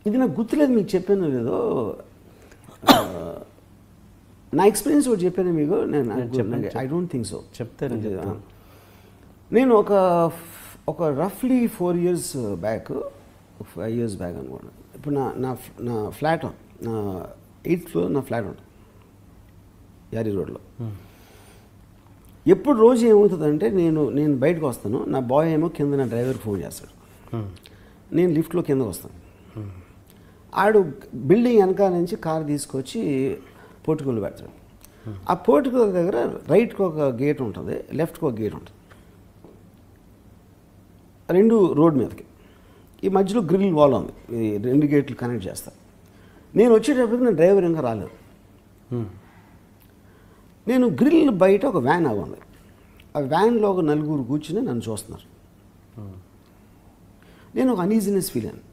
ఇది నాకు గుర్తులేదు, మీకు చెప్పాను లేదో. నా ఎక్స్పీరియన్స్ ఒకటి చెప్పాను మీకు. నేను ఐ డోంట్ థింక్ సో. చెప్తాను. నేను ఒక రఫ్లీ 4 years బ్యాక్, 5 years బ్యాక్ అనుకోండి. ఇప్పుడు నా ఫ్లాట్, నా 8th floor నా ఫ్లాట్ ఉంటుంది యారీ రోడ్లో. ఎప్పుడు రోజు ఏమవుతుందంటే నేను బయటకు వస్తాను, నా బాయ్ ఏమో కింద నా డ్రైవర్కి ఫోన్ చేస్తాడు, నేను లిఫ్ట్లో కిందకు వస్తాను. ఆడు బిల్డింగ్ వెనకాల నుంచి కారు తీసుకొచ్చి పోర్టికోలో పెడతాడు. ఆ పోర్టికో దగ్గర రైట్కి ఒక గేట్ ఉంటుంది, లెఫ్ట్కి ఒక గేట్ ఉంటుంది, 2 రోడ్ మీదకి. ఈ మధ్యలో గ్రిల్ వాల్ ఉంది, ఈ 2 గేట్లు కనెక్ట్ చేస్తారు. నేను వచ్చేటప్పటికి నా డ్రైవర్ ఇంకా రాలేదు. నేను గ్రిల్ బయట ఒక వ్యాన్ ఆగుంది, ఆ వ్యాన్లో ఒక 4 కూర్చుని నన్ను చూస్తున్నారు. నేను ఒక అనీజినెస్ ఫీల్ అయ్యాను.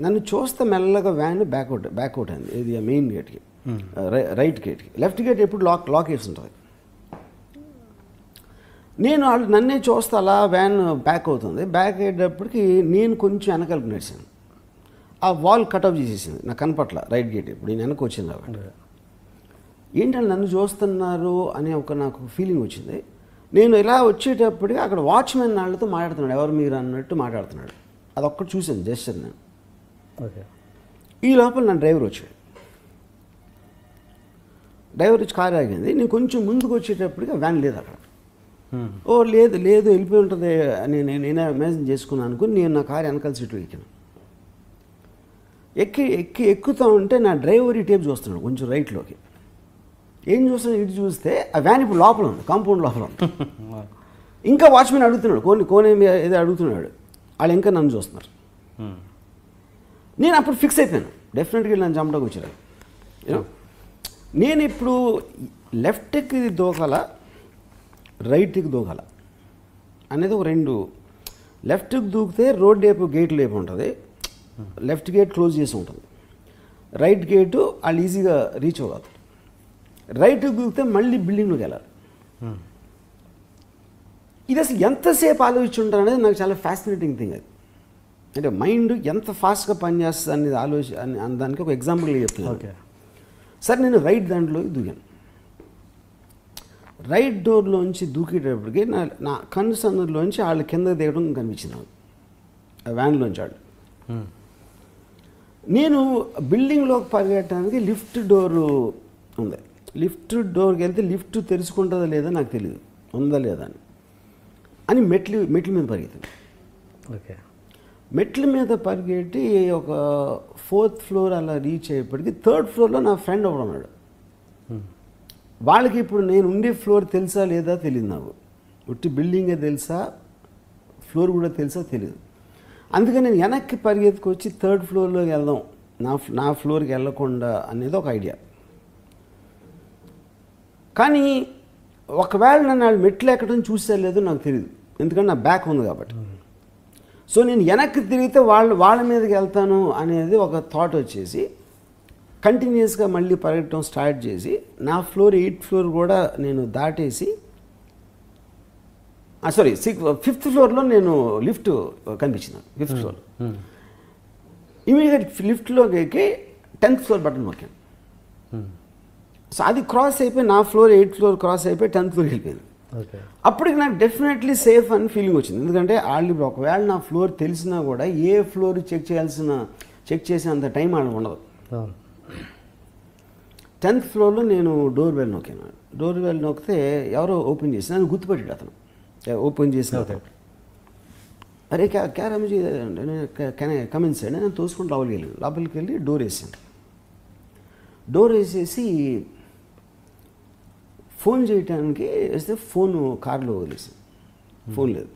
నన్ను చూస్తే మెల్లగా వ్యాన్ బ్యాక్అవుట్ అయింది. ఇది మెయిన్ గేట్కి, రైట్ గేట్కి. లెఫ్ట్ గేట్ ఎప్పుడు లాక్ వేసి ఉంటుంది. నేను వాళ్ళు నన్నే చూస్తే అలా వ్యాన్ బ్యాక్ అవుతుంది. బ్యాక్ అయ్యేటప్పటికి నేను కొంచెం వెనకాలకు నడిచాను. ఆ వాల్ కట్అప్ చేసేసింది, నాకు కనపట్ల రైట్ గేట్. ఇప్పుడు నేను వెనక్కి వచ్చింది కాబట్టి ఏంటంటే నన్ను చూస్తున్నారు అనే ఒక నాకు ఫీలింగ్ వచ్చింది. నేను ఇలా వచ్చేటప్పటికి అక్కడ వాచ్మెన్ వాళ్ళతో మాట్లాడుతున్నాడు, ఎవరు మీరు అన్నట్టు మాట్లాడుతున్నాడు. అదొక్కటి చూశాను జస్ట్ నేను. ఈ లోపల నా డ్రైవర్ వచ్చాడు. డ్రైవర్ వచ్చి కారు ఆగింది. నేను కొంచెం ముందుకు వచ్చేటప్పటికి వ్యాన్ లేదు అక్కడ. ఓ లేదు వెళ్ళిపోయి ఉంటుంది అని నేనే ఇమాజిన్ చేసుకున్నాను అనుకుని నేను నా కారు వెనకాల సీట్లో ఎక్కాను. ఎక్కుతా ఉంటే నా డ్రైవర్ ఈ టేప్ చూస్తున్నాడు కొంచెం రైట్లోకి. ఏం చూస్తున్నాడు, ఇటు చూస్తే ఆ వ్యాన్ ఇప్పుడు లోపల ఉంది, కాంపౌండ్ లోపల ఉంది. ఇంకా వాచ్మెన్ అడుగుతున్నాడు, కోనే ఏదో అడుగుతున్నాడు. వాళ్ళు ఇంకా నన్ను చూస్తున్నారు. నేను అప్పుడు ఫిక్స్ అయిపోయాను, డెఫినెట్గా నన్ను చంపడానికి వచ్చారు. నేను ఇప్పుడు లెఫ్ట్కి దూకాల, రైట్కి దూకాల అనేది ఒక 2. లెఫ్ట్కి దూకితే రోడ్ వైపు గేట్ లేపు ఉంటుంది, లెఫ్ట్ గేట్ క్లోజ్ చేసి ఉంటుంది. రైట్ గేటు వాళ్ళు ఈజీగా రీచ్ అవ్వగలరు. రైట్కి దూకితే మళ్ళీ బిల్డింగ్లోకి వెళ్ళాలి. ఇది అసలు ఎంతసేపు ఆలోచించుంటారు అనేది నాకు చాలా ఫ్యాసినేటింగ్ థింగ్. అది అంటే మైండ్ ఎంత ఫాస్ట్గా పనిచేస్తుంది అనేది దానికి ఒక ఎగ్జాంపుల్ చెప్తున్నాను. సరే నేను రైట్ దాంట్లోకి దూకాను. రైట్ డోర్లోంచి దూకేటప్పటికి నా కన్ను సందులోంచి వాళ్ళు కింద దిగడం కనిపించింది నాకు, ఆ వ్యాన్లోంచి వాళ్ళు. నేను బిల్డింగ్లోకి పరిగెట్టడానికి లిఫ్ట్ డోరు ఉంది. లిఫ్ట్ డోర్కి వెళ్తే లిఫ్ట్ తెరుచుకుంటుందా లేదా నాకు తెలియదు, ఉందా లేదా అని మెట్ల మీద పరిగెత్తాను. మెట్ల మీద పరిగెట్టి ఒక 4th floor అలా రీచ్ అయ్యేప్పటికి 3rd floorలో నా ఫ్రెండ్ ఒకడు ఉన్నాడు. వాళ్ళకి ఇప్పుడు నేను ఉండే ఫ్లోర్ తెలుసా లేదా తెలియదు నాకు. ఉట్టి బిల్డింగే తెలుసా, ఫ్లోర్ కూడా తెలుసా తెలియదు. అందుకని నేను వెనక్కి పరిగెత్తుకొచ్చి 3rd floorలోకి వెళ్దాం, నా ఫ్లోర్కి వెళ్ళకుండా అనేది ఒక ఐడియా. కానీ ఒకవేళ నన్ను వాళ్ళు మెట్లు ఎక్కడం చూసే లేదో నాకు తెలియదు, ఎందుకంటే నా బ్యాక్ ఉంది కాబట్టి. సో నేను వెనక్కి తిరిగితే వాళ్ళ మీదకి వెళ్తాను అనేది ఒక థాట్ వచ్చేసి కంటిన్యూస్గా మళ్ళీ పరిగెట్టడం స్టార్ట్ చేసి నా ఫ్లోర్ 8th floor కూడా నేను దాటేసి, 5th floorలో నేను లిఫ్ట్ కనిపించింది. 5th floor ఇమీడియట్ లిఫ్ట్లోకి ఎక్కి 10th floor బటన్ నొక్కాను. సో అది క్రాస్ అయిపోయి నా ఫ్లోర్ 8th floor క్రాస్ అయిపోయి 10th floorకి వెళ్ళిపోయింది. అప్పటికి నాకు డెఫినెట్లీ సేఫ్ అని ఫీలింగ్ వచ్చింది. ఎందుకంటే వాళ్ళు ఒకవేళ నా ఫ్లోర్ తెలిసినా కూడా ఏ ఫ్లోర్ చెక్ చేసేంత టైం వాళ్ళకి ఉండదు. 10th floorలో నేను డోర్ బెల్ నొక్కాను. డోర్ బెల్ నొక్కితే ఎవరో ఓపెన్ చేసి నన్ను గుర్తుపెట్టాడు. అతను ఓపెన్ చేసిన అరే క్యా రమేజీ కమిన్ సైడ్ నేను తోసుకుంటూ లోపలికి వెళ్ళి డోర్ వేసాను. డోర్ వేసేసి ఫోన్ చేయడానికి వేస్తే ఫోన్ కార్లో వదిలేసాను, ఫోన్ లేదు.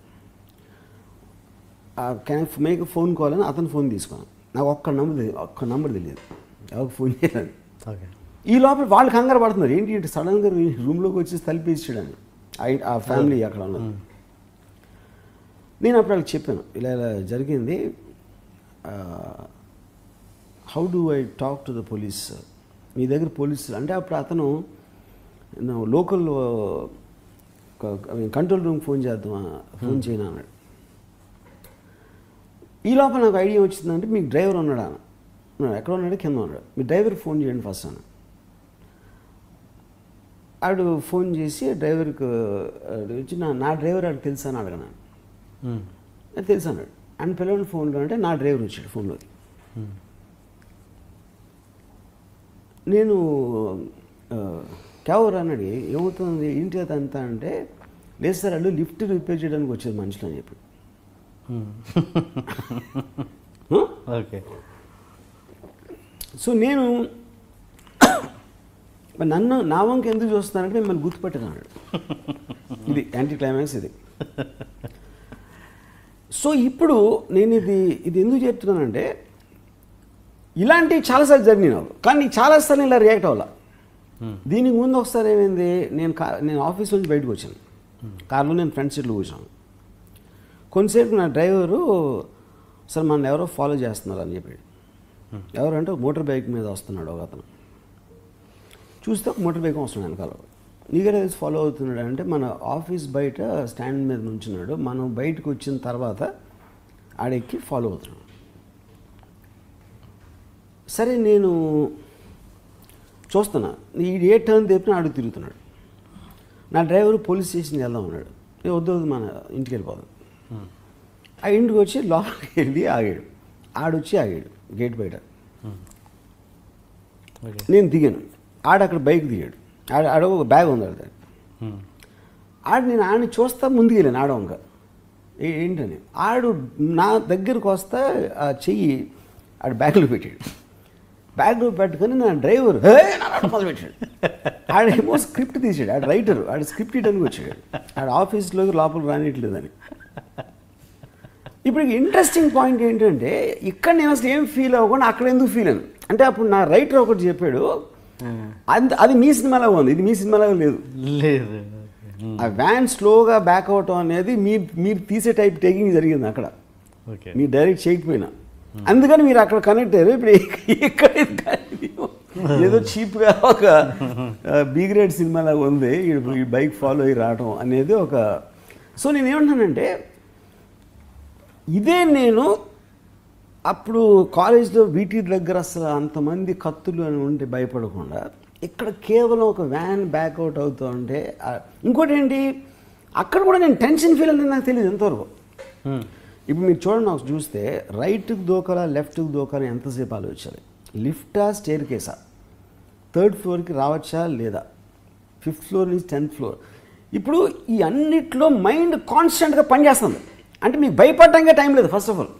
క్యాన్ మేక్ ఫోన్ కాల్ అని అతను ఫోన్ తీసుకున్నాను. నాకు ఒక్క నంబర్ తెలియదు, ఎవరికి ఫోన్ చేయాలని. ఈ లోపల వాళ్ళు కంగారు పడుతున్నారు, ఏంటి సడన్గా రూమ్లోకి వచ్చి తలిపేసాడని ఆ ఫ్యామిలీ అక్కడ ఉన్నది. నేను అప్పుడు వాళ్ళకి చెప్పాను, ఇలా జరిగింది, how do I talk to the police, మీ దగ్గర పోలీసు అంటే అప్పుడు అతను లోకల్ కంట్రోల్ రూమ్ ఫోన్ చేయను అన్నాడు. ఈ లోపల నాకు ఐడియా వచ్చిందంటే మీకు డ్రైవర్ ఉన్నాడా, ఎక్కడ ఉన్నాడు, కింద ఉన్నాడు, మీ డ్రైవర్కి ఫోన్ చేయండి ఫస్ట్ అని. ఆడు ఫోన్ చేసి డ్రైవర్కి వచ్చి నా డ్రైవర్ ఆడికి తెలుసా అని అడగనాను. తెలుసు అన్నాడు. అండ్ పిల్లవాడి ఫోన్లో అంటే నా డ్రైవర్ వచ్చాడు ఫోన్లోకి. నేను క్యావర్ అన్నాడు, ఏమవుతుంది ఏంటి అదంతా అంటే, లేదు సార్ వాళ్ళు లిఫ్ట్ రిపేర్ చేయడానికి వచ్చేది మనుషులు అని చెప్పి. ఓకే. సో నేను నన్ను నా వంక ఎందుకు చూస్తున్నానంటే మిమ్మల్ని గుర్తుపెట్టాను. ఇది యాంటీ క్లైమాక్స్ ఇది. సో ఇప్పుడు నేను ఇది ఎందుకు చెప్తున్నానంటే, ఇలాంటివి చాలాసార్లు జరిగినాయి నాకు, కానీ చాలాసార్లు ఇలా రియాక్ట్ అవ్వాల. దీనికి ముందు ఒకసారి ఏమైంది, నేను ఆఫీస్ నుంచి బయటకు వచ్చాను, కార్లో నేను ఫ్రంట్ సీట్లో కూర్చోను. కొంతసేపు నా డ్రైవరు సార్ మన ఎవరో ఫాలో చేస్తున్నారు అని చెప్పాడు. ఎవరంటే మోటార్ బైక్ మీద వస్తున్నాడు ఒక అతను. చూస్తే ఒక మోటార్ బైక్ వస్తున్నాడు వెనకాల. నీకే ఫాలో అవుతున్నాడు అంటే మన ఆఫీస్ బయట స్టాండ్ మీద నుంచున్నాడు. మనం బయటకు వచ్చిన తర్వాత ఆడెక్కి ఫాలో అవుతున్నాడు. సరే నేను చూస్తున్నా, ఈ ఏ టర్న్ తెప్పినా ఆడు తిరుగుతున్నాడు. నా డ్రైవరు పోలీస్ స్టేషన్కి వెళ్దాం అన్నాడు. వద్దు మన ఇంటికి వెళ్ళిపోదాం. ఆ ఇంటికి వచ్చి లోపలికి వెళ్ళి ఆగాడు. ఆడొచ్చి ఆగాడు గేట్ బయట. నేను దిగాను. అక్కడ బైక్ దిగాడు. ఆడ ఒక బ్యాగ్ ఉంది నేను ఆడిని చూస్తా ముందుకు వెళ్ళాను ఆడవంక ఏంటని. ఆడు నా దగ్గరకు వస్తా ఆ చెయ్యి ఆడు బ్యాగ్లో పెట్టాడు. బ్యాగ్లో పెట్టుకొని నా డ్రైవర్ మొదలు పెట్టాడు. ఆడేమో స్క్రిప్ట్ తీసాడు. ఆడు రైటరు, ఆడు స్క్రిప్ట్ ఇవ్వడానికి వచ్చాడు. ఆడు ఆఫీస్లోకి లోపలికి రానిట్లేదని. ఇప్పుడు ఇంట్రెస్టింగ్ పాయింట్ ఏంటంటే, ఇక్కడ నేను అసలు ఏం ఫీల్ అవ్వకుండా అక్కడ ఎందుకు ఫీల్ అయ్యాను అంటే, అప్పుడు నా రైటర్ ఒకటి చెప్పాడు, అది మీ సినిమాలాగా ఉంది, ఇది మీ సినిమాలాగా లేదు. ఆ వ్యాన్ స్లోగా బ్యాక్ అవటం అనేది మీరు తీసే టైప్ టేకింగ్ జరిగింది అక్కడ, మీరు డైరెక్ట్ చేయకపోయినా. అందుకని మీరు అక్కడ కనెక్ట్ అయ్యారు. ఇప్పుడు ఇక్కడ ఏదో చీప్గా ఒక బి గ్రేడ్ సినిమాలాగా ఉంది ఈ బైక్ ఫాలో అయ్యి రావటం అనేది ఒక. సో నేనేమంటానంటే, ఇదే నేను అప్పుడు కాలేజ్లో వీటి దగ్గర అసలు అంతమంది కత్తులు అని ఉంటే భయపడకుండా, ఇక్కడ కేవలం ఒక వ్యాన్ బ్యాక్అవుట్ అవుతూ ఉంటే. ఇంకోటి ఏంటి, అక్కడ కూడా నేను టెన్షన్ ఫీల్ అనేది నాకు తెలియదు ఎంతవరకు. ఇప్పుడు మీరు చూడండి, నాకు చూస్తే రైట్కి దూకాలా లెఫ్ట్కి దూకాలా ఎంతసేపు ఆలోచించాలి, లిఫ్టా స్టేర్ కేసా, 3rd ఫ్లోర్కి రావచ్చా లేదా, 5th ఫ్లోర్ నుంచి 10th ఫ్లోర్. ఇప్పుడు ఈ అన్నిట్లో మైండ్ కాన్స్టెంట్గా పనిచేస్తుంది. అంటే మీకు భయపడటానికే టైం లేదు. ఫస్ట్ ఆఫ్ ఆల్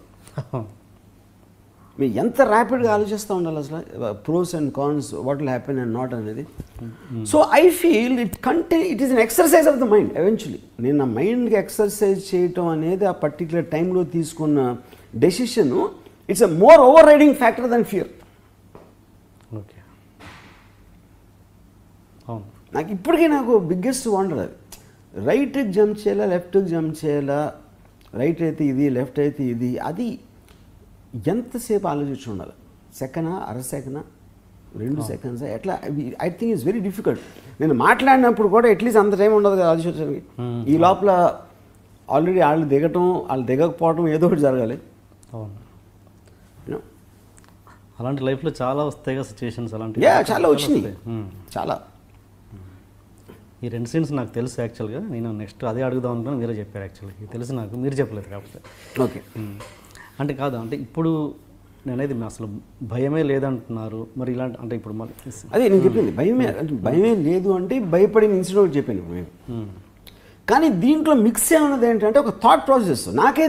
మీరు ఎంత ర్యాపిడ్గా ఆలోచిస్తూ ఉండాలి అసలు, pros and cons, what will happen and not అనేది. So I feel it is an exercise of the mind eventually. నేను నా మైండ్కి ఎక్సర్సైజ్ చేయటం అనేది ఆ పర్టికులర్ టైంలో తీసుకున్న decision, it's a more overriding factor than fear. Okay, నాకు ఇప్పటికీ నాకు బిగ్గెస్ట్ వండర్ అది. రైట్కి జంప్ చేయాలా లెఫ్ట్కి జంప్ చేయాలా, రైట్ అయితే ఇది లెఫ్ట్ అయితే ఇది, అది ఎంతసేపు ఆలోచించి ఉండాలి. సెకండా, అర సెకండా, 2 సెకండ్స్, ఎట్లా, I think it's very difficult. నేను మాట్లాడినప్పుడు కూడా అట్లీస్ట్ అంత టైం ఉండదు కదా ఆలోచించడానికి. ఈ లోపల ఆల్రెడీ వాళ్ళు దిగటం, వాళ్ళు దిగకపోవడం ఏదో ఒకటి జరగాలి. అలాంటి లైఫ్లో చాలా వస్తాయి కదా సిచ్యువేషన్స్, అలాంటి చాలా వచ్చినాయి చాలా. ఈ 2 సీన్స్ నాకు తెలుసు యాక్చువల్గా. నేను నెక్స్ట్ అదే అడుగుదాం అనుకున్నాను, మీరే చెప్పారు యాక్చువల్గా. తెలుసు నాకు, మీరు చెప్పలేదు కాకపోతే. ఓకే, అంటే కాదు, అంటే ఇప్పుడు నేనైతే అసలు భయమే లేదంటున్నారు. మరి ఇలాంటి అంటే ఇప్పుడు అదే నేను చెప్పింది, భయమే లేదు అంటే భయపడిన ఇన్సిడెంట్ చెప్పాను ఇప్పుడు మేము. కానీ దీంట్లో మిక్స్ ఏమన్నది ఏంటంటే ఒక థాట్ ప్రాసెస్. నాకే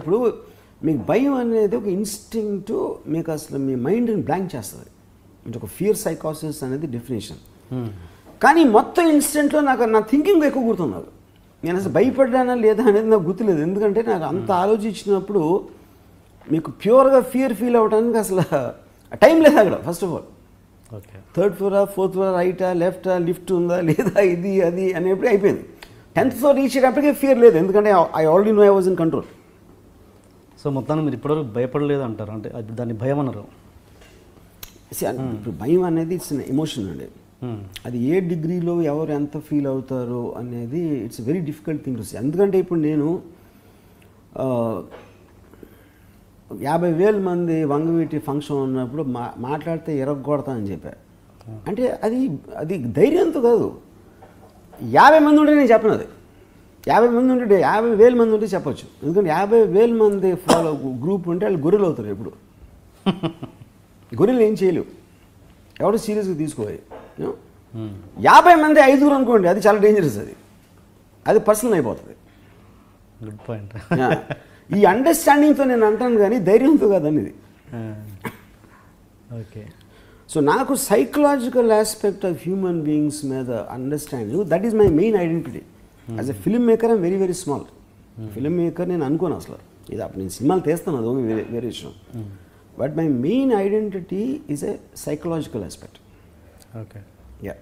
ఇప్పుడు మీకు భయం అనేది ఒక ఇన్స్టింక్ట్, మీకు అసలు మీ మైండ్ని బ్లాంక్ చేస్తుంది. అంటే ఒక ఫియర్ సైకాసిస్ అనేది డెఫినేషన్. కానీ మొత్తం ఇన్సిడెంట్లో నా థింకింగ్ ఎక్కువ గుర్తుంది నాకు. నేను అసలు భయపడ్డానా లేదా అనేది నాకు గుర్తులేదు. ఎందుకంటే నాకు అంత ఆలోచించినప్పుడు మీకు ప్యూర్గా ఫియర్ ఫీల్ అవ్వడానికి అసలు టైం లేదు అక్కడ. First of all okay, 3rd flora 4th flora, రైటా లెఫ్టా, లిఫ్ట్ ఉందా లేదా, ఇది అది అనేప్పుడు అయిపోయింది. 10th ఫ్లోర్ రీచ్ అయ్యేటప్పటికే ఫియర్ లేదు, ఎందుకంటే I already know I was in control. So మొత్తాన్ని మీరు ఇప్పటివరకు భయపడలేదు అంటారు, అంటే దాన్ని భయం అన్నారు. ఇప్పుడు భయం అనేది ఇట్స్ ఎమోషన్ అండి. అది ఏ డిగ్రీలో ఎవరు ఎంత ఫీల్ అవుతారో అనేది it's very difficult thing to say. ఎందుకంటే ఇప్పుడు నేను 50,000 మంది వంగవీటి ఫంక్షన్ ఉన్నప్పుడు మాట్లాడితే ఎరగొడతా అని చెప్పారు. అంటే అది ధైర్యంతో కాదు. 50 మంది ఉంటే నేను చెప్పను. అది 50 మంది ఉంటే 50,000 మంది ఉంటే చెప్పొచ్చు. ఎందుకంటే 50,000 మంది ఫాలో గ్రూప్ ఉంటే వాళ్ళు గొర్రెలు అవుతారు. ఎప్పుడు గొర్రెలు ఏం చేయలేవు, ఎవరు సీరియస్గా తీసుకోవాలి. 50 మంది 5 అనుకోండి, అది చాలా డేంజరస్. అది పర్సనల్ అయిపోతుంది. Good point. ఈ అండర్స్టాండింగ్తో నేను అంటాను కానీ ధైర్యంతో కాదని ఇది. ఓకే. సో నాకు psychological aspect of human beings మీద understanding, that is my main identity. As a film maker I'm very very small. Film maker నేను అనుకోను అసలు. ఇది అప్పుడు నేను సినిమాలు తీస్తాను, అది వేరే విషయం. But my main identity is a psychological aspect. Okay. Yeah.